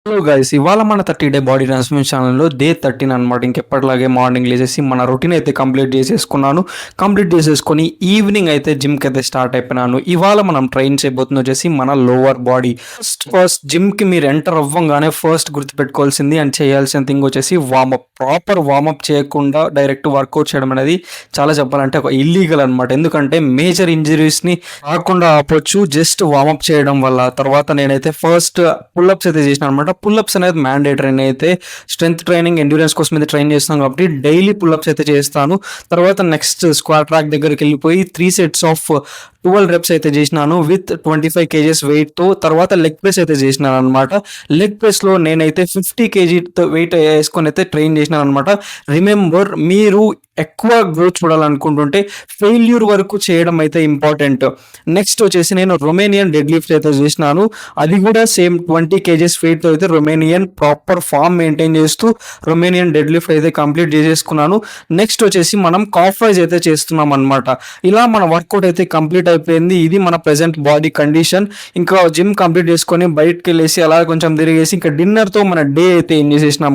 Hello guys, ఇవాళ మన 30 day body transformation ఛానల్లో డే 13 అనమాట. ఇంకెప్పటిలాగే మార్నింగ్ లేచేసి మన రొటీన్ అయితే కంప్లీట్ చేసేసుకున్నాను. కంప్లీట్ చేసేసుకొని ఈవినింగ్ అయితే జిమ్కి అయితే స్టార్ట్ అయిపోయినాను. ఇవాళ మనం ట్రైన్ చేయబోతుంది వచ్చేసి మన లోవర్ బాడీ. ఫస్ట్ జిమ్కి మీరు ఎంటర్ అవ్వగానే ఫస్ట్ గుర్తుపెట్టుకోవాల్సింది అండ్ చేయాల్సిన థింగ్ వచ్చేసి వార్మప్. ప్రాపర్ వార్మప్ చేయకుండా డైరెక్ట్ వర్కౌట్ చేయడం అనేది చాలా చెప్పాలంటే ఒక ఇల్లీగల్ అనమాట. ఎందుకంటే మేజర్ ఇంజరీస్ని రాకుండా ఆపొచ్చు జస్ట్ వార్మప్ చేయడం వల్ల. తర్వాత నేనైతే ఫస్ట్ పుల్అప్స్ అయితే చేసిన అనమాట. పుల్అప్స్ అనేది మ్యాండేటరీ. అయితే స్ట్రెంత్ ట్రైనింగ్ ఎండ్యూరెన్స్ కోసం అయితే ట్రైన్ చేస్తాను కాబట్టి డైలీ పుల్అప్స్ అయితే చేస్తాను. తర్వాత నెక్స్ట్ స్క్వాట్ ట్రాక్ దగ్గరికి వెళ్ళిపోయి 3 sets ఆఫ్ 12 reps అయితే చేసినాను విత్ 25 kgs వెయిట్తో. తర్వాత లెగ్ ప్రెస్ అయితే చేసినాను అనమాట. లెగ్ ప్రెస్లో నేనైతే 50 kg వెయిట్ వేసుకొని అయితే ట్రైన్ చేసినాను అనమాట. రిమెంబర్, మీరు ఎక్కువ గ్రోత్ చూడాలనుకుంటుంటే ఫెయిల్యూర్ వరకు చేయడం అయితే ఇంపార్టెంట్. నెక్స్ట్ వచ్చేసి నేను రొమేనియన్ డెడ్ లిఫ్ట్ అయితే చేసినాను. అది కూడా సేమ్ 20 kgs వెయిట్తో అయితే రొమేనియన్ ప్రాపర్ ఫామ్ మెయింటైన్ చేస్తూ రొమేనియన్ డెడ్ లిఫ్ట్ అయితే కంప్లీట్ చేసేసుకున్నాను. నెక్స్ట్ వచ్చేసి మనం కాఫ్ రైజ్ అయితే చేస్తున్నాం అనమాట. ఇలా మన వర్కౌట్ అయితే కంప్లీట్ అయిపోయింది. ఇది మన ప్రెసెంట్ బాడీ కండిషన్. ఇంకా జిమ్ కంప్లీట్ చేసుకొని బయటకు వెళ్ళేసి అలా కొంచెం తిరిగేసి ఇంకా డిన్నర్తో మన డే అయితే ఏం చేసేసినాం.